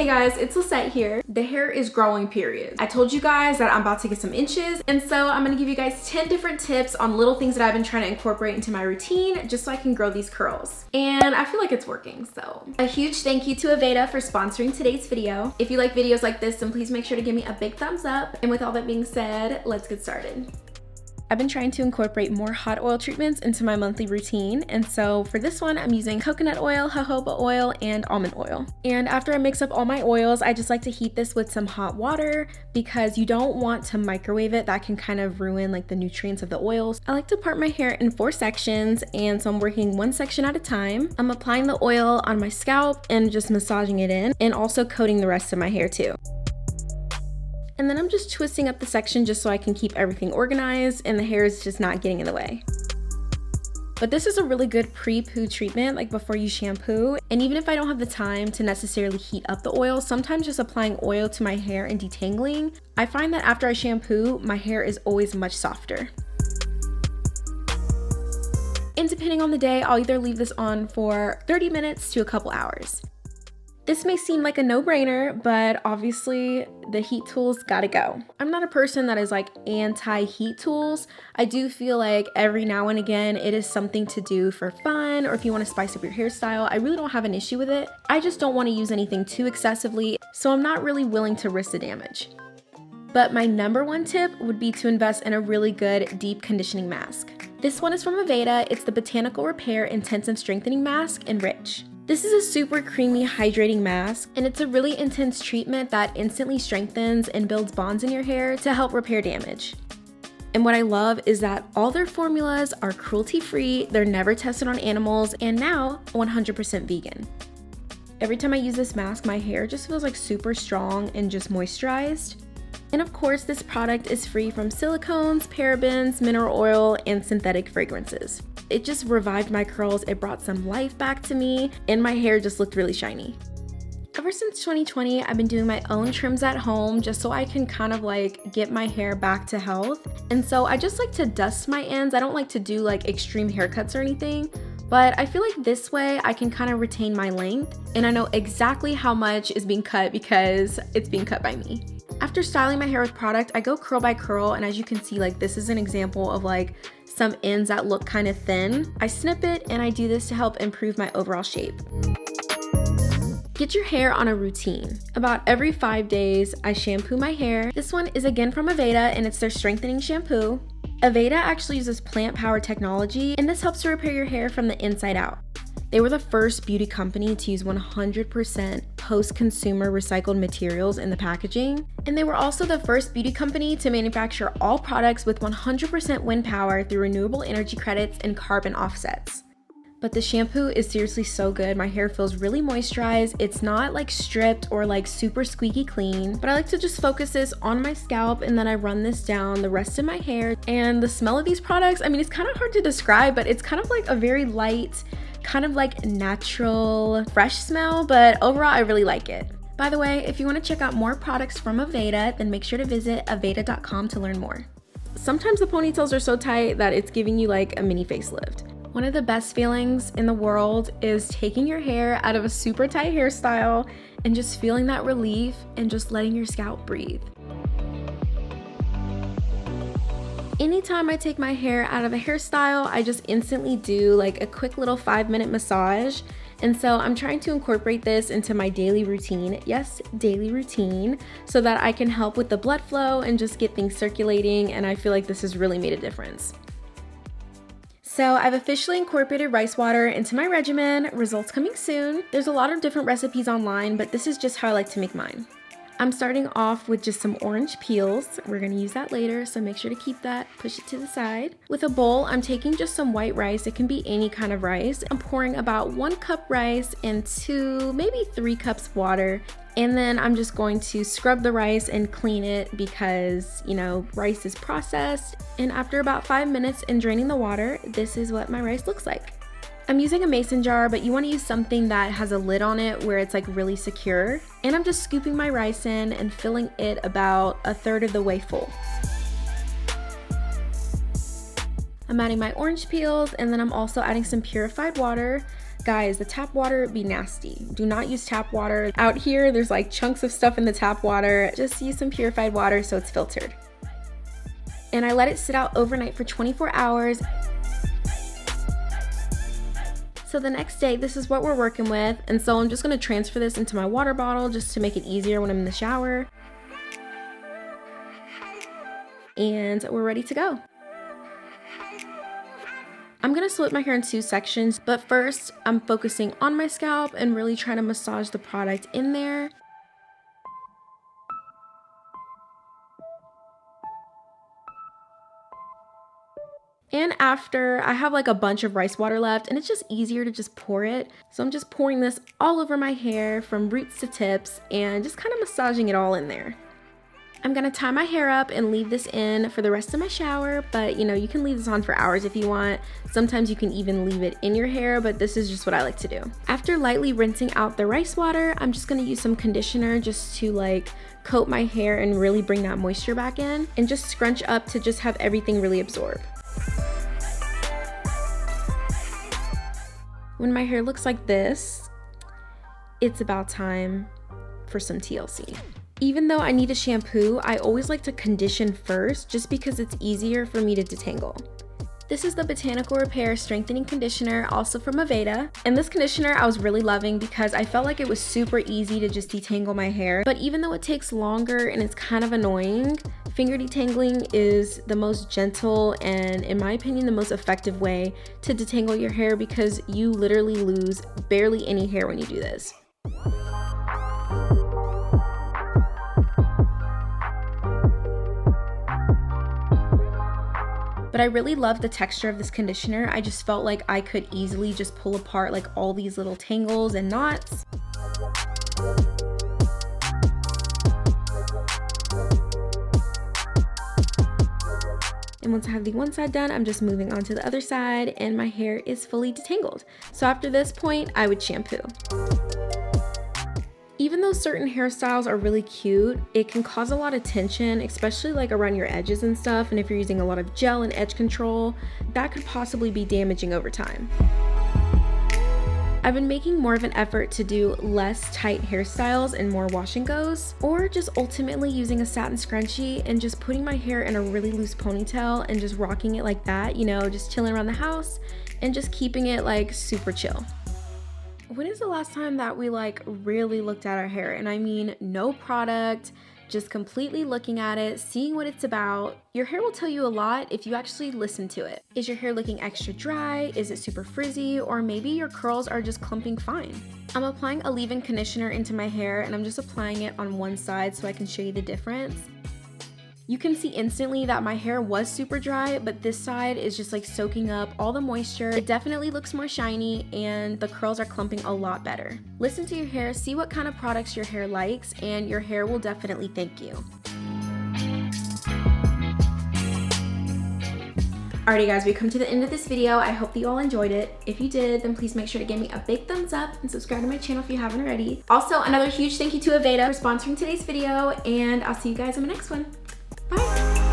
Hey guys, it's Lisette here. The hair is growing, period. I told you guys that I'm about to get some inches, and so I'm gonna give you guys 10 different tips on little things that I've been trying to incorporate into my routine just so I can grow these curls. And I feel like it's working, so. A huge thank you to AVEDA for sponsoring today's video. If you like videos like this, then please make sure to give me a big thumbs up. And with all that being said, let's get started. I've been trying to incorporate more hot oil treatments into my monthly routine, and so for this one I'm using coconut oil, jojoba oil, and almond oil. And after I mix up all my oils, I just like to heat this with some hot water because you don't want to microwave it. That can kind of ruin like the nutrients of the oils. I like to part my hair in 4 sections, and so I'm working one section at a time. I'm applying the oil on my scalp and just massaging it in, and also coating the rest of my hair too. And then I'm just twisting up the section just so I can keep everything organized and the hair is just not getting in the way. But this is a really good pre-poo treatment, like before you shampoo. And even if I don't have the time to necessarily heat up the oil, sometimes just applying oil to my hair and detangling, I find that after I shampoo, my hair is always much softer. And depending on the day, I'll either leave this on for 30 minutes to a couple hours. This may seem like a no-brainer, but obviously the heat tools gotta go. I'm not a person that is like anti-heat tools. I do feel like every now and again it is something to do for fun, or if you want to spice up your hairstyle. I really don't have an issue with it. I just don't want to use anything too excessively, so I'm not really willing to risk the damage. But my number one tip would be to invest in a really good deep conditioning mask. This one is from AVEDA. It's the Botanical Repair Intensive Strengthening Mask in Rich. This is a super creamy, hydrating mask, and it's a really intense treatment that instantly strengthens and builds bonds in your hair to help repair damage. And what I love is that all their formulas are cruelty-free, they're never tested on animals, and now 100% vegan. Every time I use this mask, my hair just feels like super strong and just moisturized. And of course, this product is free from silicones, parabens, mineral oil, and synthetic fragrances. It just revived my curls, it brought some life back to me, and my hair just looked really shiny. Ever since 2020, I've been doing my own trims at home just so I can kind of like get my hair back to health. And so I just like to dust my ends. I don't like to do like extreme haircuts or anything, but I feel like this way I can kind of retain my length, and I know exactly how much is being cut because it's being cut by me. After styling my hair with product, I go curl by curl, and as you can see, like this is an example of like some ends that look kind of thin. I snip it, and I do this to help improve my overall shape. Get your hair on a routine. About every 5 days, I shampoo my hair. This one is again from AVEDA, and it's their strengthening shampoo. AVEDA actually uses plant power technology, and this helps to repair your hair from the inside out. They were the first beauty company to use 100% post-consumer recycled materials in the packaging. And they were also the first beauty company to manufacture all products with 100% wind power through renewable energy credits and carbon offsets. But the shampoo is seriously so good. My hair feels really moisturized. It's not like stripped or like super squeaky clean, but I like to just focus this on my scalp, and then I run this down the rest of my hair. And the smell of these products, I mean, it's kind of hard to describe, but it's kind of like a very light, kind of like natural, fresh smell, but overall I really like it. By the way, if you want to check out more products from AVEDA, then make sure to visit aveda.com to learn more. Sometimes the ponytails are so tight that it's giving you like a mini facelift. One of the best feelings in the world is taking your hair out of a super tight hairstyle and just feeling that relief and just letting your scalp breathe. Anytime I take my hair out of a hairstyle, I just instantly do like a quick little 5-minute massage. And so I'm trying to incorporate this into my daily routine. Yes, daily routine, so that I can help with the blood flow and just get things circulating. And I feel like this has really made a difference. So I've officially incorporated rice water into my regimen. Results coming soon. There's a lot of different recipes online, but this is just how I like to make mine. I'm starting off with just some orange peels. We're gonna use that later, so make sure to keep that, push it to the side. With a bowl, I'm taking just some white rice. It can be any kind of rice. I'm pouring about 1 cup rice into maybe 3 cups water. And then I'm just going to scrub the rice and clean it because, you know, rice is processed. And after about 5 minutes in draining the water, this is what my rice looks like. I'm using a mason jar, but you want to use something that has a lid on it where it's like really secure. And I'm just scooping my rice in and filling it about 1/3 of the way full. I'm adding my orange peels, and then I'm also adding some purified water. Guys, the tap water be nasty. Do not use tap water. Out here, there's like chunks of stuff in the tap water. Just use some purified water so it's filtered. And I let it sit out overnight for 24 hours. So the next day, this is what we're working with. And so I'm just gonna transfer this into my water bottle just to make it easier when I'm in the shower. And we're ready to go. I'm gonna split my hair in 2 sections, but first I'm focusing on my scalp and really trying to massage the product in there. And after, I have like a bunch of rice water left and it's just easier to just pour it. So I'm just pouring this all over my hair from roots to tips and just kind of massaging it all in there. I'm gonna tie my hair up and leave this in for the rest of my shower, but you know, you can leave this on for hours if you want. Sometimes you can even leave it in your hair, but this is just what I like to do. After lightly rinsing out the rice water, I'm just gonna use some conditioner just to like coat my hair and really bring that moisture back in, and just scrunch up to just have everything really absorb. When my hair looks like this, it's about time for some TLC. Even though I need a shampoo, I always like to condition first just because it's easier for me to detangle. This is the Botanical Repair Strengthening Conditioner, also from AVEDA. And this conditioner I was really loving because I felt like it was super easy to just detangle my hair. But even though it takes longer and it's kind of annoying, finger detangling is the most gentle and, in my opinion, the most effective way to detangle your hair because you literally lose barely any hair when you do this. But I really love the texture of this conditioner. I just felt like I could easily just pull apart like all these little tangles and knots. And once I have the one side done, I'm just moving on to the other side and my hair is fully detangled. So after this point, I would shampoo. Even though certain hairstyles are really cute, it can cause a lot of tension, especially like around your edges and stuff. And if you're using a lot of gel and edge control, that could possibly be damaging over time. I've been making more of an effort to do less tight hairstyles and more wash and goes, or just ultimately using a satin scrunchie and just putting my hair in a really loose ponytail and just rocking it like that, you know, just chilling around the house and just keeping it like super chill. When is the last time that we like really looked at our hair? And I mean, no product, just completely looking at it, seeing what it's about. Your hair will tell you a lot if you actually listen to it. Is your hair looking extra dry? Is it super frizzy? Or maybe your curls are just clumping fine. I'm applying a leave-in conditioner into my hair and I'm just applying it on one side so I can show you the difference. You can see instantly that my hair was super dry, but this side is just like soaking up all the moisture. It definitely looks more shiny and the curls are clumping a lot better. Listen to your hair, see what kind of products your hair likes, and your hair will definitely thank you. Alrighty guys, we've come to the end of this video. I hope that you all enjoyed it. If you did, then please make sure to give me a big thumbs up and subscribe to my channel if you haven't already. Also, another huge thank you to AVEDA for sponsoring today's video, and I'll see you guys in the next one. Bye!